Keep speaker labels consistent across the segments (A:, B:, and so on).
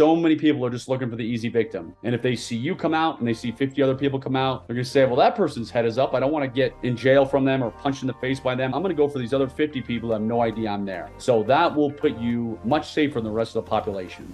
A: so many people are just looking for the easy victim. And if they see you come out and they see 50 other people come out, they're going to say, well, that person's head is up. I don't want to get in jail from them or punched in the face by them. I'm going to go for these other 50 people that have no idea I'm there. So that will put you much safer than the rest of the population.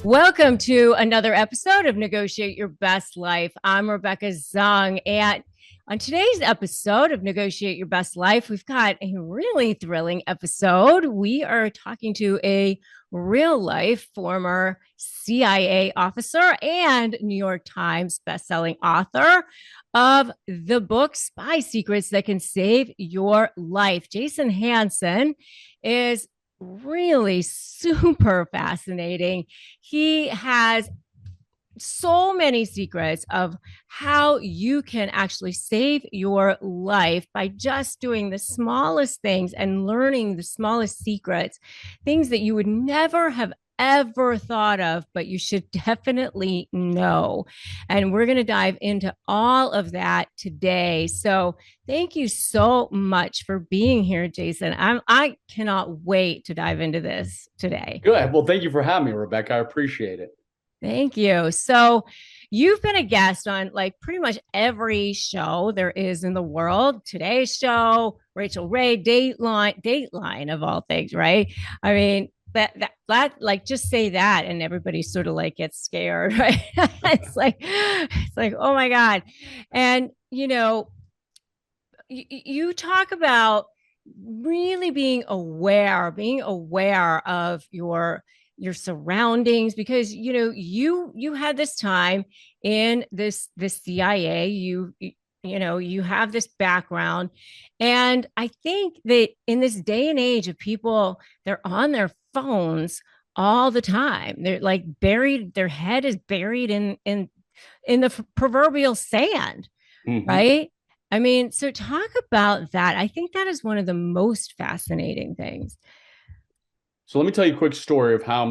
B: Welcome to another episode of Negotiate Your Best Life. I'm Rebecca Zung, and on today's episode of Negotiate Your Best Life, we've got a really thrilling episode. We are talking to a real-life former CIA officer and New York Times bestselling author of the book Spy Secrets That Can Save Your Life. Jason Hanson is really super fascinating. He has so many secrets of how you can actually save your life by just doing the smallest things and learning the smallest secrets, things that you would never have ever thought of, but you should definitely know. And we're going to dive into all of that today. So thank you so much for being here, Jason. I cannot wait to dive into this today.
A: Good. Well, thank you for having me, Rebecca. I appreciate it.
B: Thank you. So you've been a guest on like pretty much every show there is in the world. Today's Show, Rachel Ray, Dateline of all things, right? I mean, that like just say that and everybody sort of like gets scared, right? it's like oh my God. And you talk about really being aware of your surroundings, because you had this time in the CIA, you have this background. And I think that in this day and age of people, they're on their phones all the time. They're like buried, their head is buried in the proverbial sand, right? I mean, so talk about that. I think that is one of the most fascinating things.
A: So let me tell you a quick story of how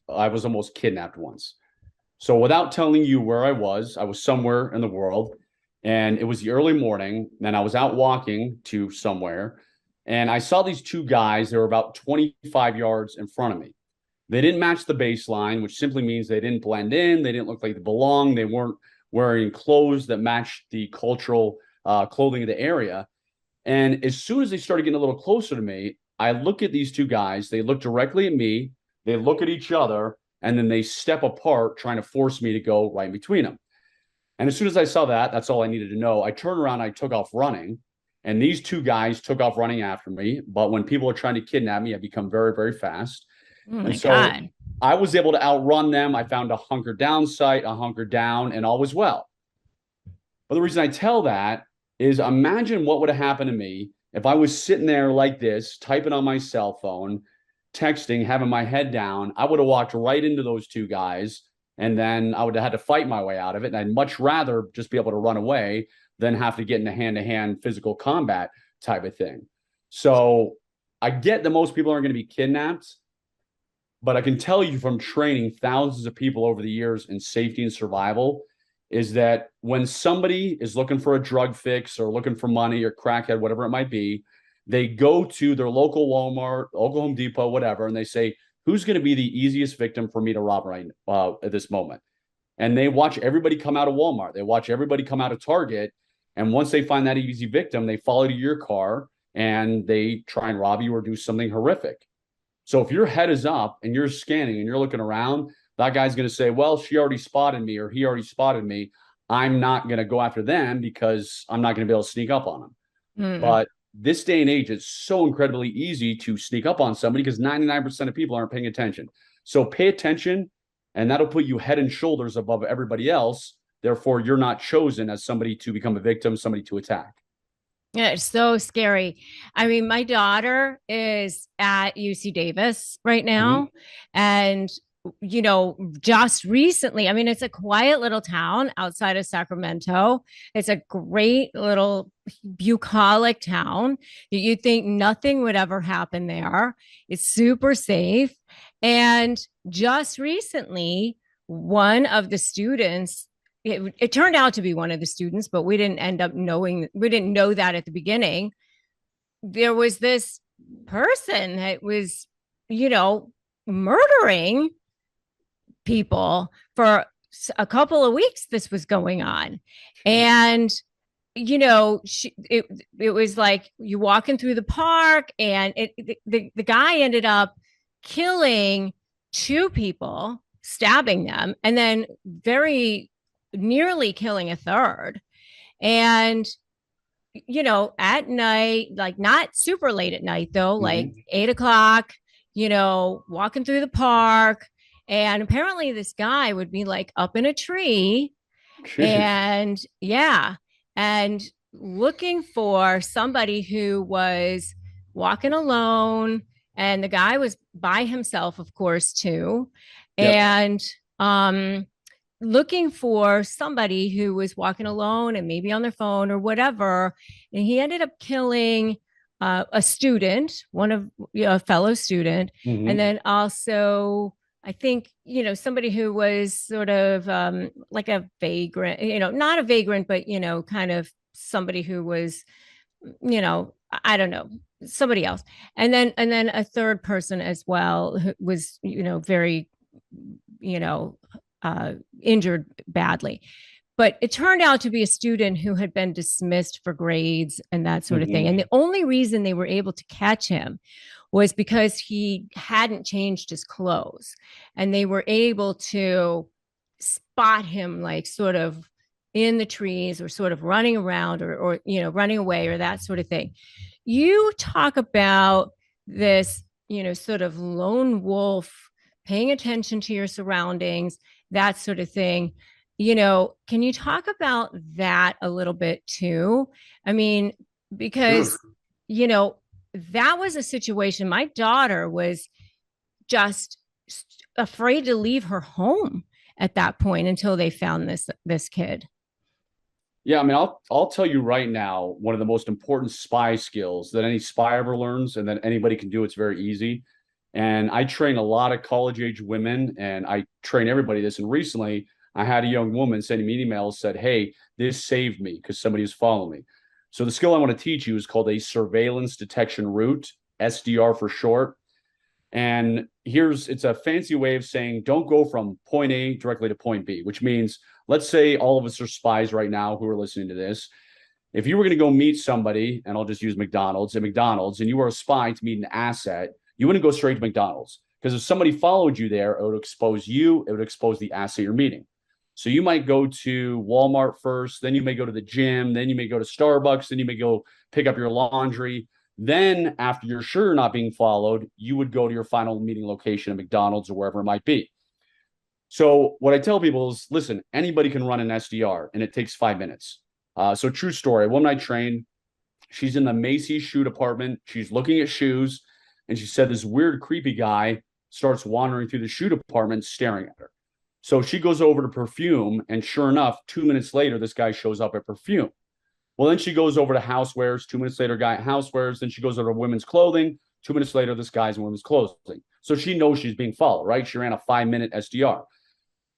A: I was almost kidnapped once. So without telling you where I was somewhere in the world, and it was the early morning, and I was out walking to somewhere, and I saw these two guys. They were about 25 yards in front of me. They didn't match the baseline, which simply means they didn't blend in. They didn't look like they belonged. They weren't wearing clothes that matched the cultural clothing of the area. And as soon as they started getting a little closer to me, I look at these two guys. They look directly at me. They look at each other, and then they step apart, trying to force me to go right in between them. And as soon as I saw that, that's all I needed to know. I turned around, I took off running, and these two guys took off running after me. But when people are trying to kidnap me, I become very, very fast.
B: Oh my God.
A: I was able to outrun them. I found a hunker down site, a hunker down, and all was well. But the reason I tell that is imagine what would have happened to me if I was sitting there like this, typing on my cell phone, texting, having my head down. I would have walked right into those two guys, and then I would have had to fight my way out of it. And I'd much rather just be able to run away than have to get into hand-to-hand physical combat type of thing. So I get that most people aren't going to be kidnapped, but I can tell you from training thousands of people over the years in safety and survival is that when somebody is looking for a drug fix or looking for money or crackhead, whatever it might be, they go to their local Walmart, local Home Depot, whatever, and they say, who's going to be the easiest victim for me to rob right at this moment? And they watch everybody come out of Walmart. They watch everybody come out of Target. And once they find that easy victim, they follow to your car and they try and rob you or do something horrific. So if your head is up and you're scanning and you're looking around, that guy's going to say, well, she already spotted me or he already spotted me. I'm not going to go after them because I'm not going to be able to sneak up on them. But this day and age, it's so incredibly easy to sneak up on somebody because 99% of people aren't paying attention. So pay attention, and that'll put you head and shoulders above everybody else. Therefore, you're not chosen as somebody to become a victim, somebody to attack.
B: Yeah, it's so scary. I mean, my daughter is at UC Davis right now, and just recently, I mean, it's a quiet little town outside of Sacramento. It's a great little bucolic town. You'd think nothing would ever happen there. It's super safe. And just recently, one of the students it turned out to be one of the students, but we didn't know that at the beginning. There was this person that was, you know, murdering people for a couple of weeks. This was going on. And you know, it was like you walking through the park, and the guy ended up killing two people, stabbing them, and then very nearly killing a third. And you know, at night, like not super late at night though, like
A: Mhm.
B: 8 o'clock, you know, walking through the park. And apparently this guy would be like up in a tree,
A: Jeez.
B: and yeah, and looking for somebody who was walking alone. And the guy was by himself, of course, too.
A: Yep.
B: And looking for somebody who was walking alone and maybe on their phone or whatever. And he ended up killing a student, one of, you know, a fellow student, and
A: Hmm.
B: then also I think, you know, somebody who was sort of like a vagrant, you know, not a vagrant, but, you know, kind of somebody who was, you know, I don't know, somebody else. And then a third person as well who was, you know, very, you know, injured badly. But it turned out to be a student who had been dismissed for grades and that sort of thing.
A: Hmm.
B: And the only reason they were able to catch him was because he hadn't changed his clothes. And they were able to spot him, like sort of in the trees or sort of running around, or you know, running away or that sort of thing. You talk about this, you know, sort of lone wolf, paying attention to your surroundings, that sort of thing. You know, can you talk about that a little bit too? I mean,
A: Sure.
B: because, you know, that was a situation. My daughter was just afraid to leave her home at that point until they found this kid.
A: Yeah, I mean, I'll tell you right now, one of the most important spy skills that any spy ever learns, and that anybody can do. It's very easy. And I train a lot of college age women, and I train everybody this. And recently, I had a young woman sending me an email, said, "Hey, this saved me because somebody was following me." So the skill I want to teach you is called a surveillance detection route, SDR for short. And it's a fancy way of saying don't go from point A directly to point B, which means let's say all of us are spies right now who are listening to this. If you were going to go meet somebody, and I'll just use McDonald's, and you were a spy to meet an asset, you wouldn't go straight to McDonald's, because if somebody followed you there, it would expose you, it would expose the asset you're meeting. So you might go to Walmart first, then you may go to the gym, then you may go to Starbucks, then you may go pick up your laundry. Then, after you're sure you're not being followed, you would go to your final meeting location at McDonald's or wherever it might be. So, what I tell people is listen, anybody can run an SDR, and it takes 5 minutes. So, true story. A woman I trained, she's in the Macy's shoe department. She's looking at shoes, and she said this weird, creepy guy starts wandering through the shoe department staring at her. So, she goes over to perfume, and sure enough, 2 minutes later, this guy shows up at perfume. Well, then she goes over to housewares. 2 minutes later, guy at housewares. Then she goes over to women's clothing. 2 minutes later, this guy's in women's clothing. So she knows she's being followed, right? She ran a 5 minute SDR.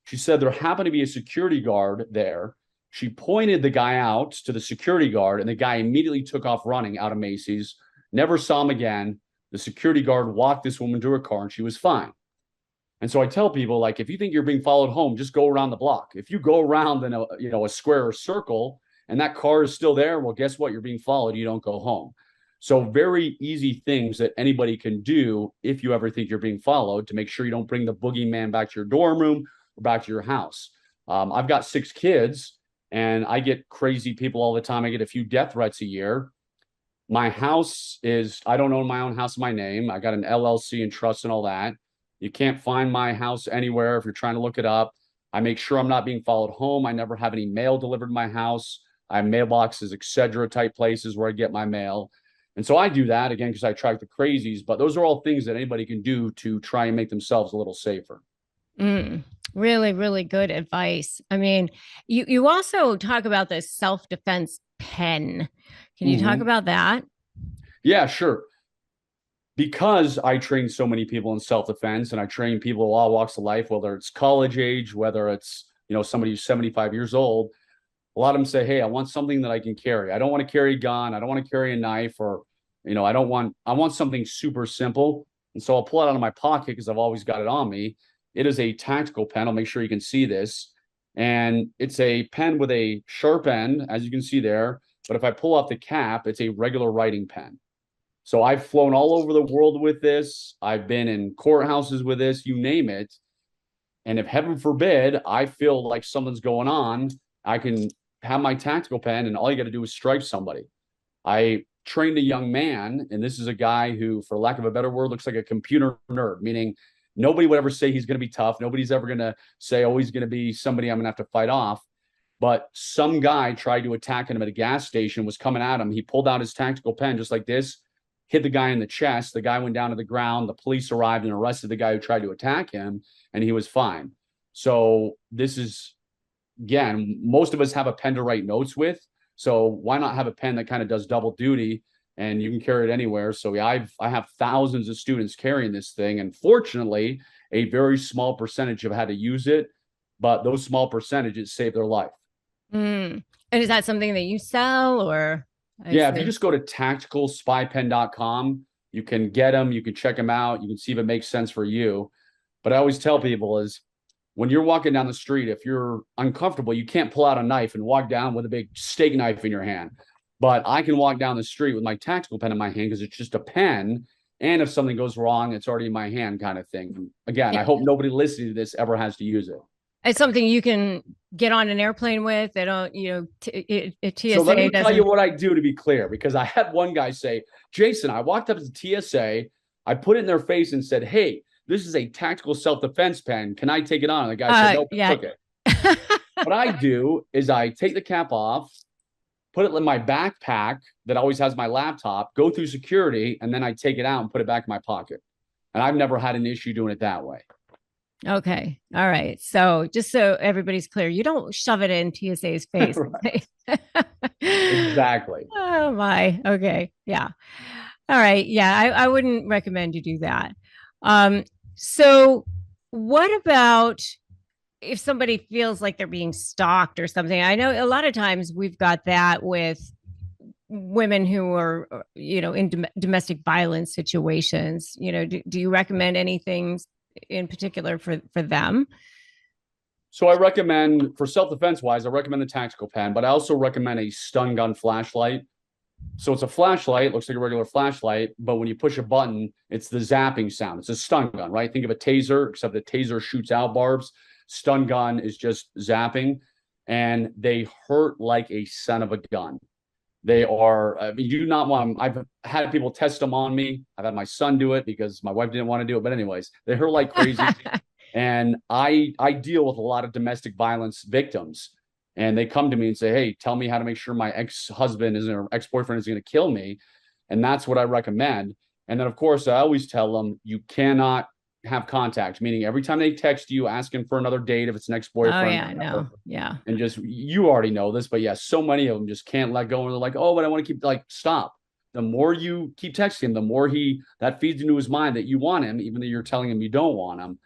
A: She said there happened to be a security guard there. She pointed the guy out to the security guard, and the guy immediately took off running out of Macy's. Never saw him again. The security guard walked this woman to her car, and she was fine. And so I tell people, like, if you think you're being followed home, just go around the block. If you go around in a square or circle, and that car is still there, well, guess what? You're being followed. You don't go home. So very easy things that anybody can do if you ever think you're being followed, to make sure you don't bring the boogeyman back to your dorm room or back to your house. I've got 6 kids, and I get crazy people all the time. I get a few death threats a year. My house is, I don't own my own house in my name. I got an LLC and trust and all that. You can't find my house anywhere if you're trying to look it up. I make sure I'm not being followed home. I never have any mail delivered to my house. I have mailboxes, etc. type places where I get my mail. And so I do that again because I track the crazies. But those are all things that anybody can do to try and make themselves a little safer.
B: Mm, really, really good advice. I mean, you also talk about the self-defense pen. Can you talk
A: Mm-hmm.
B: about that?
A: Yeah, sure. Because I train so many people in self defense, and I train people of all walks of life, whether it's college age, whether it's somebody who's 75 years old, a lot of them say, hey, I want something that I can carry. I don't want to carry a gun. I don't want to carry a knife, or, I want something super simple. And so I'll pull it out of my pocket because I've always got it on me. It is a tactical pen. I'll make sure you can see this. And it's a pen with a sharp end, as you can see there. But if I pull off the cap, it's a regular writing pen. So I've flown all over the world with this. I've been in courthouses with this, you name it. And if heaven forbid, I feel like something's going on, I can have my tactical pen and all you got to do is strike somebody. I trained a young man, and this is a guy who, for lack of a better word, looks like a computer nerd, meaning nobody would ever say he's going to be tough. Nobody's ever going to say, oh, he's going to be somebody I'm going to have to fight off. But some guy tried to attack him at a gas station, was coming at him. He pulled out his tactical pen just like this, hit the guy in the chest. The guy went down to the ground. The police arrived and arrested the guy who tried to attack him, and he was fine. So this is, again, most of us have a pen to write notes with. So why not have a pen that kind of does double duty, and you can carry it anywhere? So I have thousands of students carrying this thing, and fortunately, a very small percentage have had to use it, but those small percentages save their life.
B: And is that something that you sell, or?
A: Yeah, if you just go to tacticalspypen.com, you can get them, you can check them out, you can see if it makes sense for you. But I always tell people is when you're walking down the street, if you're uncomfortable, you can't pull out a knife and walk down with a big steak knife in your hand. But I can walk down the street with my tactical pen in my hand because it's just a pen. And if something goes wrong, it's already in my hand, kind of thing. Again, I hope nobody listening to this ever has to use it.
B: It's something you can get on an airplane with. They don't, TSA.
A: So let me tell you what I do, to be clear, because I had one guy say, Jason, I walked up to the TSA, I put it in their face and said, hey, this is a tactical self-defense pen. Can I take it on? And the guy said, nope, took it. What I do is I take the cap off, put it in my backpack that always has my laptop, go through security, and then I take it out and put it back in my pocket. And I've never had an issue doing it that way.
B: Okay. All right. So just so everybody's clear, you don't shove it in TSA's face.
A: Exactly.
B: Oh my. Okay. Yeah. All right. Yeah. I wouldn't recommend you do that. So what about if somebody feels like they're being stalked or something? I know a lot of times we've got that with women who are, in domestic violence situations. Do you recommend anything in particular for them?
A: So I recommend, for self-defense wise, I recommend the tactical pen, but I also recommend a stun gun flashlight. So it's a flashlight, looks like a regular flashlight, but when you push a button, it's the zapping sound. It's a stun gun, right? Think of a taser, except the taser shoots out barbs. Stun gun is just zapping, and they hurt like a son of a gun. They are, you do not want them. I've had people test them on me. I've had my son do it because my wife didn't want to do it. But anyways, they hurt like crazy. And I deal with a lot of domestic violence victims. And they come to me and say, hey, tell me how to make sure my ex-husband or ex-boyfriend is going to kill me. And that's what I recommend. And then, of course, I always tell them you cannot have contact, meaning every time they text you asking for another date, if it's an ex-boyfriend.
B: Oh, yeah, I know. Yeah.
A: And just, you already know this, but yeah, so many of them just can't let go. And they're like, oh, but I want to keep, like, stop. The more you keep texting him, the more that feeds into his mind that you want him, even though you're telling him you don't want him.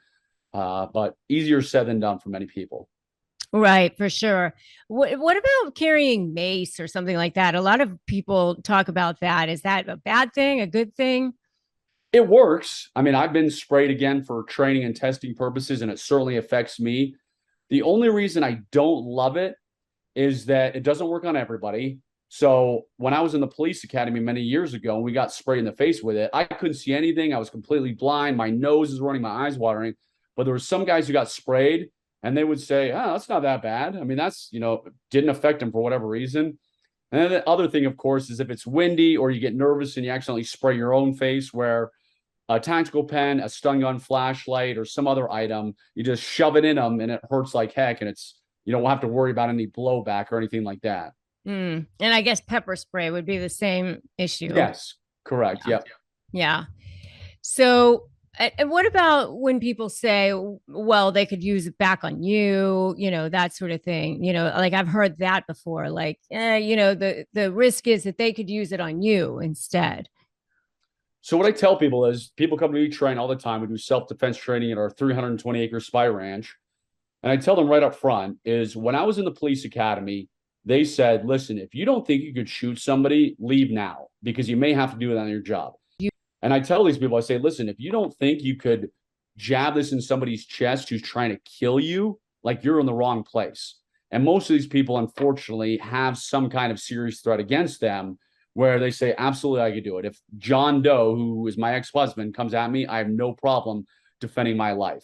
A: But easier said than done for many people.
B: Right, for sure. What about carrying mace or something like that? A lot of people talk about that. Is that a bad thing, a good thing?
A: It works. I mean, I've been sprayed again for training and testing purposes, and it certainly affects me. The only reason I don't love it is that it doesn't work on everybody. So when I was in the police academy many years ago and we got sprayed in the face with it, I couldn't see anything. I was completely blind. My nose is running, my eyes watering. But there were some guys who got sprayed and they would say, oh, that's not that bad. I mean, that's, didn't affect them for whatever reason. And then the other thing, of course, is if it's windy or you get nervous and you accidentally spray your own face, where a tactical pen, a stun gun flashlight, or some other item, you just shove it in them and it hurts like heck. And you don't have to worry about any blowback or anything like that.
B: And I guess pepper spray would be the same issue.
A: Yes, correct.
B: Yeah.
A: Yep.
B: Yeah. So, and what about when people say, well, they could use it back on you, that sort of thing, like I've heard that before, like, the risk is that they could use it on you instead.
A: So what I tell people is, people come to me train all the time. We do self-defense training at our 320-acre spy ranch. And I tell them right up front is when I was in the police academy, they said, listen, if you don't think you could shoot somebody, leave now because you may have to do it on your job. And I tell these people, I say, listen, if you don't think you could jab this in somebody's chest who's trying to kill you, like you're in the wrong place. And most of these people, unfortunately, have some kind of serious threat against them where they say, absolutely, I could do it. If John Doe, who is my ex-husband, comes at me, I have no problem defending my life.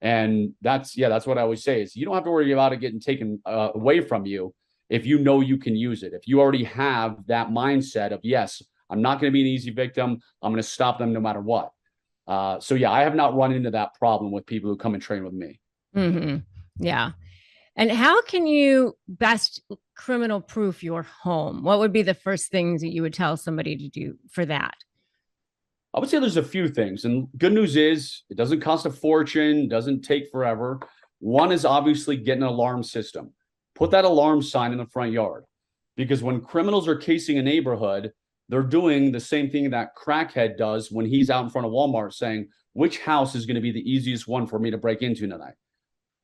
A: And that's what I always say is you don't have to worry about it getting taken away from you if you know you can use it. If you already have that mindset of, yes, I'm not going to be an easy victim. I'm going to stop them no matter what. So yeah, I have not run into that problem with people who come and train with me.
B: Mm-hmm. Yeah. And how can you best criminal proof your home? What would be the first things that you would tell somebody to do for that?
A: I would say there's a few things. And good news is it doesn't cost a fortune, doesn't take forever. One is obviously getting an alarm system. Put that alarm sign in the front yard. Because when criminals are casing a neighborhood, they're doing the same thing that crackhead does when he's out in front of Walmart saying, which house is going to be the easiest one for me to break into tonight?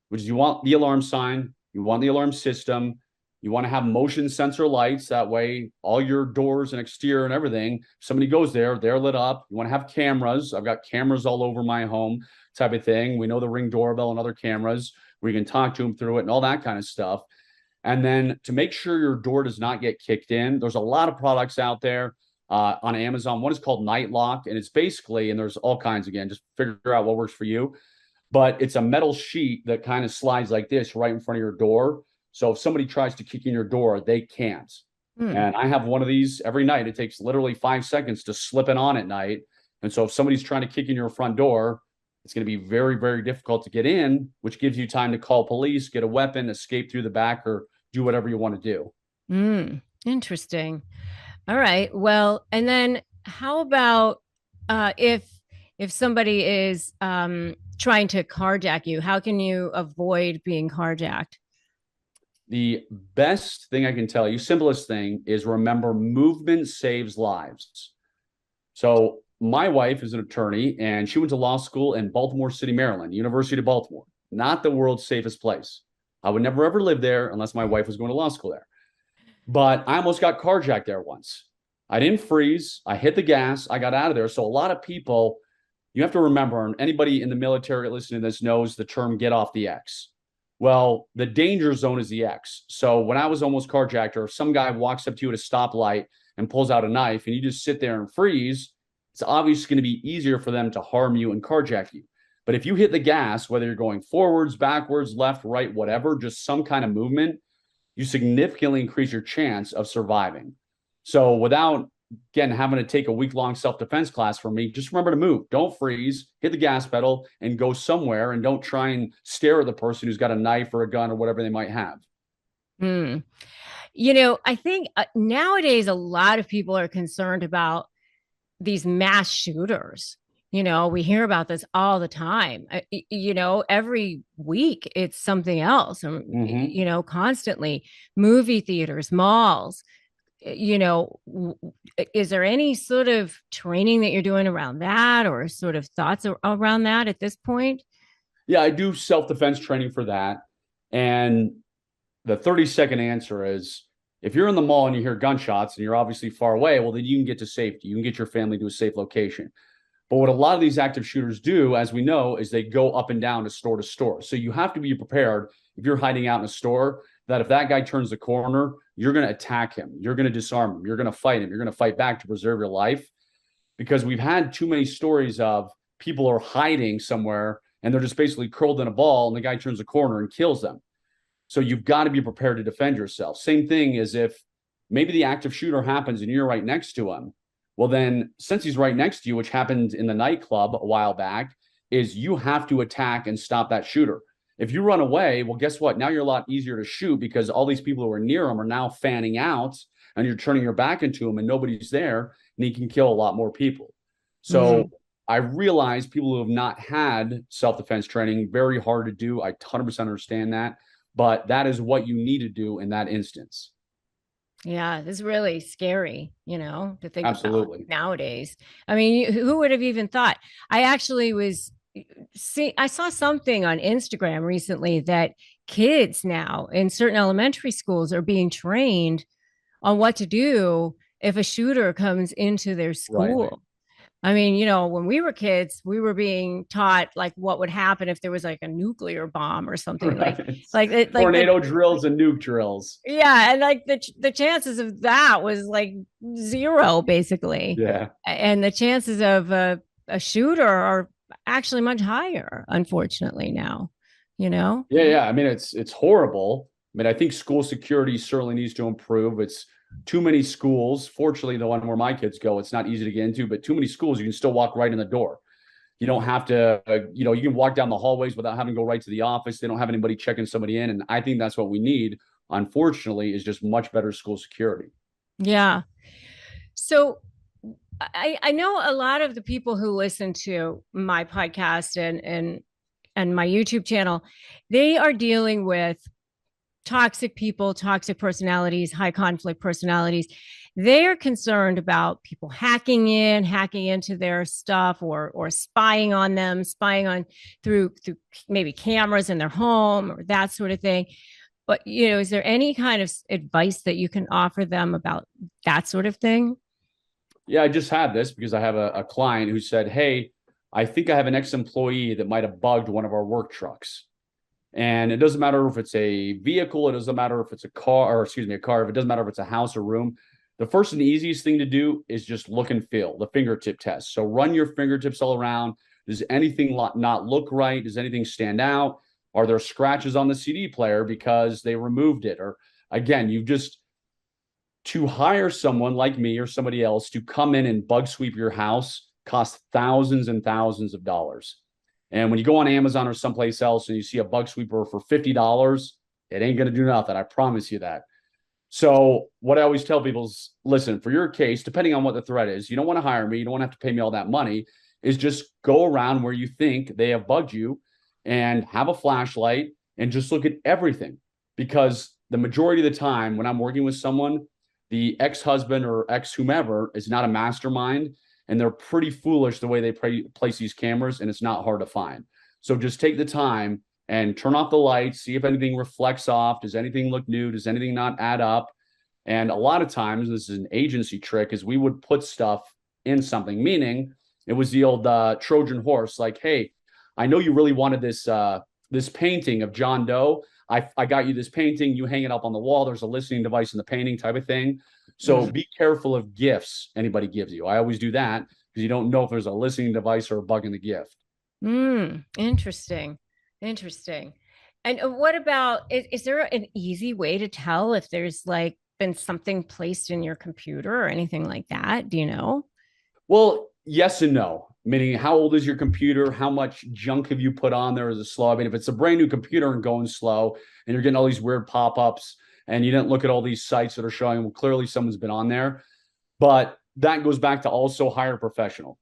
A: Which is you want the alarm sign, you want the alarm system, you want to have motion sensor lights. That way, all your doors and exterior and everything, if somebody goes there, they're lit up. You want to have cameras. I've got cameras all over my home type of thing. We know the Ring doorbell and other cameras. We can talk to them through it and all that kind of stuff. And then to make sure your door does not get kicked in, there's a lot of products out there on Amazon. One is called Night Lock, and it's basically, and there's all kinds again, just figure out what works for you. But it's a metal sheet that kind of slides like this right in front of your door. So if somebody tries to kick in your door, they can't. And I have one of these every night. It takes literally 5 seconds to slip it on at night. And so if somebody's trying to kick in your front door, it's going to be very, very difficult to get in, which gives you time to call police, get a weapon, escape through the back, or do whatever you want to
B: do. Interesting. All right. Well, and then how about if somebody is trying to carjack you, how can you avoid being carjacked?
A: The best thing I can tell you, simplest thing, is remember movement saves lives. So my wife is an attorney, and she went to law school in Baltimore City, Maryland, University of Baltimore. Not the world's safest place. I would never, ever live there unless my wife was going to law school there. But I almost got carjacked there once. I didn't freeze. I hit the gas. I got out of there. So a lot of people, you have to remember, and anybody in the military listening to this knows the term get off the X. Well, the danger zone is the X. So when I was almost carjacked, or if some guy walks up to you at a stoplight and pulls out a knife and you just sit there and freeze, it's obviously going to be easier for them to harm you and carjack you. But if you hit the gas, whether you're going forwards, backwards, left, right, whatever, just some kind of movement, you significantly increase your chance of surviving. So without, again, having to take a week-long self-defense class from me, just remember to move. Don't freeze, hit the gas pedal, and go somewhere, and don't try and stare at the person who's got a knife or a gun or whatever they might have.
B: I think nowadays a lot of people are concerned about these mass shooters. We hear about this all the time. Every week it's something else. Constantly movie theaters, malls. Is there any sort of training that you're doing around that, or sort of thoughts around that at this point?
A: Yeah, I do self-defense training for that. And the 30-second answer is if you're in the mall and you hear gunshots and you're obviously far away, well, then you can get to safety. You can get your family to a safe location. But what a lot of these active shooters do, as we know, is they go up and down to store. So you have to be prepared if you're hiding out in a store that if that guy turns the corner, you're going to attack him. You're going to disarm him. You're going to fight him. You're going to fight back to preserve your life. Because we've had too many stories of people are hiding somewhere and they're just basically curled in a ball and the guy turns the corner and kills them. So you've got to be prepared to defend yourself. Same thing as if maybe the active shooter happens and you're right next to him. Well, then, since he's right next to you, which happened in the nightclub a while back, is you have to attack and stop that shooter. If you run away, well, guess what? Now you're a lot easier to shoot because all these people who are near him are now fanning out and you're turning your back into him and nobody's there, and he can kill a lot more people. So I realize people who have not had self-defense training, very hard to do. I 100% understand that, but that is what you need to do in that instance.
B: Yeah, it's really scary, to think
A: Absolutely.
B: about nowadays. I mean, who would have even thought? I actually was, see, I saw something on Instagram recently that kids now in certain elementary schools are being trained on what to do if a shooter comes into their
A: Right.
B: school. I mean, when we were kids, we were being taught like what would happen if there was like a nuclear bomb or something
A: Right.
B: like the
A: Tornado drills and nuke drills.
B: yeah, and like the chances of that was like zero basically,
A: Yeah.
B: and the chances of a shooter are actually much higher, unfortunately now. You know?
A: Yeah, yeah. I mean, it's horrible. I mean, I think school security certainly needs to improve. It's too many schools. Fortunately, the one where my kids go, it's not easy to get into, but too many schools, you can still walk right in the door. You don't have to, you can walk down the hallways without having to go right to the office. They don't have anybody checking somebody in. And I think that's what we need, unfortunately, is just much better school security.
B: Yeah. So I know a lot of the people who listen to my podcast and my YouTube channel, they are dealing with toxic people, toxic personalities, high conflict personalities. They are concerned about people hacking into their stuff or spying on them, spying on through maybe cameras in their home or that sort of thing. But is there any kind of advice that you can offer them about that sort of thing?
A: Yeah, I just had this because I have a client who said, hey, I think I have an ex-employee that might have bugged one of our work trucks. And it doesn't matter if it's a vehicle, it doesn't matter if it's a car, or excuse me, a car, if it doesn't matter if it's a house or room. The first and the easiest thing to do is just look and feel, the fingertip test. So run your fingertips all around. Does anything not look right? Does anything stand out? Are there scratches on the CD player because they removed it? Or again, you just to hire someone like me or somebody else to come in and bug sweep your house costs thousands and thousands of dollars. And when you go on Amazon or someplace else and you see a bug sweeper for $50, it ain't going to do nothing. I promise you that. So what I always tell people is, listen, for your case, depending on what the threat is, you don't want to hire me. You don't want to have to pay me all that money. Is just go around where you think they have bugged you and have a flashlight and just look at everything. Because the majority of the time when I'm working with someone, the ex-husband or ex-whomever is not a mastermind, and they're pretty foolish the way they place these cameras, and it's not hard to find. So just take the time and turn off the lights, see if anything reflects off. Does anything look new? Does anything not add up? And a lot of times, this is an agency trick, is we would put stuff in something, meaning it was the old Trojan horse, like, hey, I know you really wanted this painting of John Doe. I got you this painting, you hang it up on the wall. There's a listening device in the painting type of thing. So be careful of gifts anybody gives you. I always do that because you don't know if there's a listening device or a bug in the gift.
B: Interesting. Interesting. And what about, is there an easy way to tell if there's like been something placed in your computer or anything like that? Do you know?
A: Well, yes and no. Meaning, how old is your computer? How much junk have you put on there? Is it slow? I mean, if it's a brand new computer and going slow and you're getting all these weird pop-ups and you didn't look at all these sites that are showing, well, clearly someone's been on there. But that goes back to also hire a professional,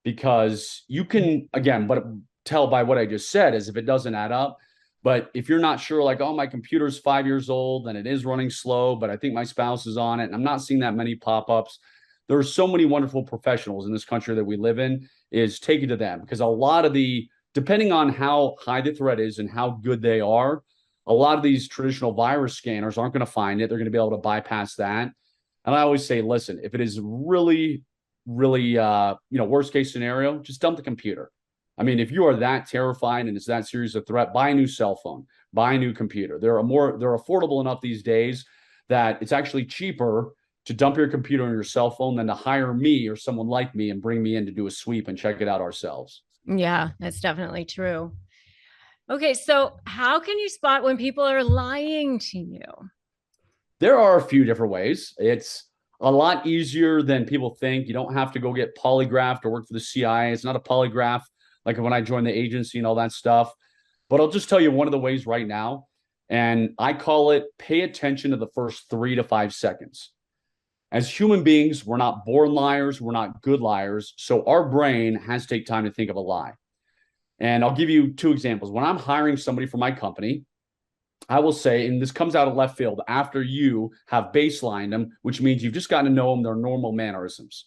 A: because you can, again, but tell by what I just said is if it doesn't add up. But if you're not sure, like, oh, my computer's 5 years old and it is running slow, but I think my spouse is on it and I'm not seeing that many pop-ups. There are so many wonderful professionals in this country that we live in, is take it to them, because a lot of depending on how high the threat is and how good they are, a lot of these traditional virus scanners aren't going to find it. They're going to be able to bypass that. And I always say, listen, if it is really, really, worst case scenario, just dump the computer. I mean, if you are that terrified and it's that serious a threat, buy a new cell phone, buy a new computer. They're affordable enough these days that it's actually cheaper to dump your computer and your cell phone than to hire me or someone like me and bring me in to do a sweep and check it out ourselves.
B: Yeah, that's definitely true. Okay, so how can you spot when people are lying to you?
A: There are a few different ways. It's a lot easier than people think. You don't have to go get polygraphed or work for the CIA. It's not a polygraph like when I joined the agency and all that stuff. But I'll just tell you one of the ways right now, and I call it pay attention to the first 3 to 5 seconds. As human beings, we're not born liars. We're not good liars. So our brain has to take time to think of a lie. And I'll give you 2 examples. When I'm hiring somebody for my company, I will say, and this comes out of left field, after you have baselined them, which means you've just gotten to know them, their normal mannerisms.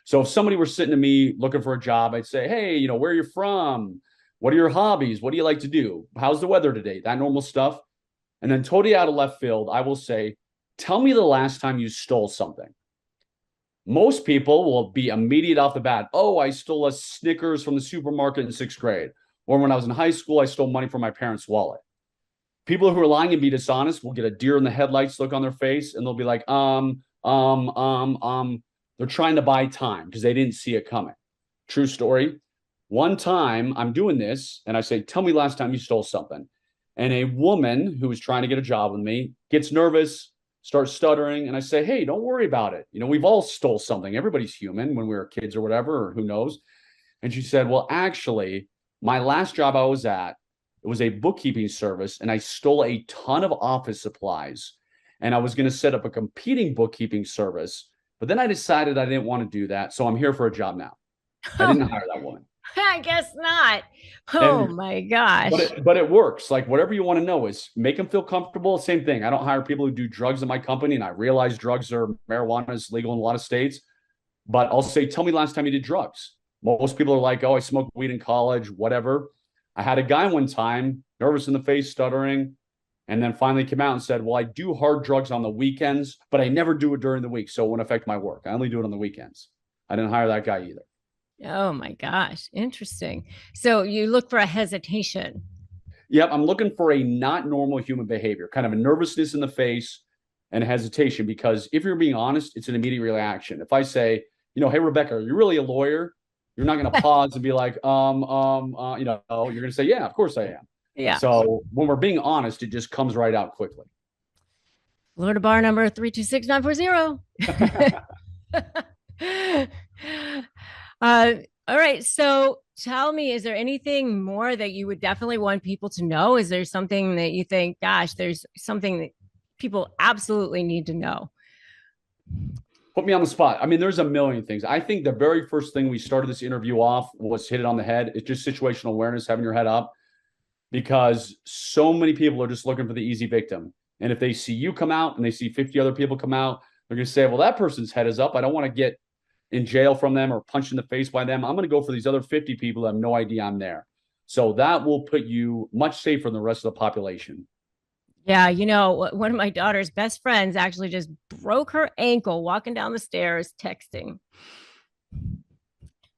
A: So if somebody were sitting to me looking for a job, I'd say, hey, where are you from? What are your hobbies? What do you like to do? How's the weather today? That normal stuff. And then totally out of left field, I will say, tell me the last time you stole something. Most people will be immediate off the bat. Oh, I stole a Snickers from the supermarket in sixth grade. Or when I was in high school, I stole money from my parents' wallet. People who are lying and be dishonest will get a deer in the headlights look on their face, and they'll be like, they're trying to buy time because they didn't see it coming. True story. One time I'm doing this and I say, tell me last time you stole something. And a woman who was trying to get a job with me gets nervous, starts stuttering. And I say, hey, don't worry about it. We've all stole something. Everybody's human when we were kids or whatever, or who knows. And she said, well, actually, my last job I was at, it was a bookkeeping service, and I stole a ton of office supplies. And I was going to set up a competing bookkeeping service. But then I decided I didn't want to do that. So I'm here for a job now. I didn't hire that woman.
B: I guess not. Oh my gosh.
A: But it works. Like, whatever you want to know is make them feel comfortable. Same thing. I don't hire people who do drugs in my company. And I realize marijuana is legal in a lot of states. But I'll say, tell me last time you did drugs. Most people are like, oh, I smoked weed in college, whatever. I had a guy one time, nervous in the face, stuttering, and then finally came out and said, well, I do hard drugs on the weekends, but I never do it during the week. So it won't affect my work. I only do it on the weekends. I didn't hire that guy either.
B: Oh my gosh. Interesting. So you look for a hesitation.
A: Yep. I'm looking for a not normal human behavior, kind of a nervousness in the face and hesitation, because if you're being honest, it's an immediate reaction. If I say, hey, Rebecca, are you really a lawyer? You're not going to pause and be like, you're going to say, yeah, of course I am.
B: Yeah.
A: So when we're being honest, it just comes right out quickly.
B: Florida bar number 326-940. All right. So tell me, is there anything more that you would definitely want people to know? Is there something that you think, gosh, there's something that people absolutely need to know?
A: Put me on the spot. I mean, there's a million things. I think the very first thing we started this interview off was hit it on the head. It's just situational awareness, having your head up, because so many people are just looking for the easy victim. And if they see you come out and they see 50 other people come out, they're going to say, well, that person's head is up. I don't want to get in jail from them or punched in the face by them. I'm going to go for these other 50 people that have no idea I'm there. So that will put you much safer than the rest of the population.
B: Yeah, one of my daughter's best friends actually just broke her ankle walking down the stairs texting.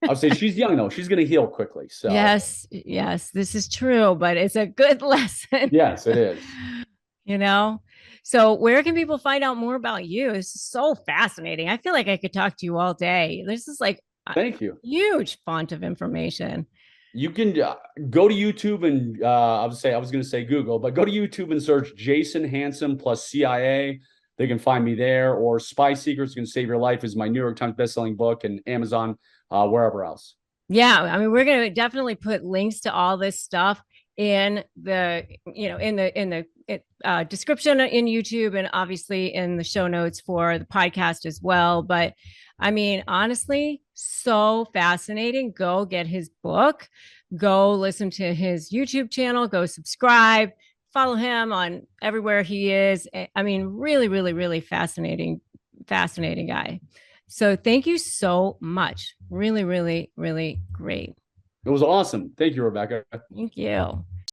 A: I would say she's young, though. She's going to heal quickly. So
B: yes, this is true, but it's a good lesson.
A: Yes, it is.
B: So where can people find out more about you? This is so fascinating. I feel like I could talk to you all day. This is like
A: thank you.
B: Huge font of information.
A: You can go to YouTube and I was going to say Google, but go to YouTube and search Jason Hanson plus CIA. They can find me there, or Spy Secrets Can Save Your Life is my New York Times bestselling book, and Amazon, wherever else.
B: Yeah. I mean, we're going to definitely put links to all this stuff in the, in the description in YouTube, and obviously in the show notes for the podcast as well. But I mean, honestly, so fascinating. Go get his book, go listen to his YouTube channel, go subscribe, follow him on everywhere he is. I mean, really, really, really fascinating guy. So thank you so much. Really, really, really great.
A: It was awesome. Thank you, Rebecca.
B: Thank you.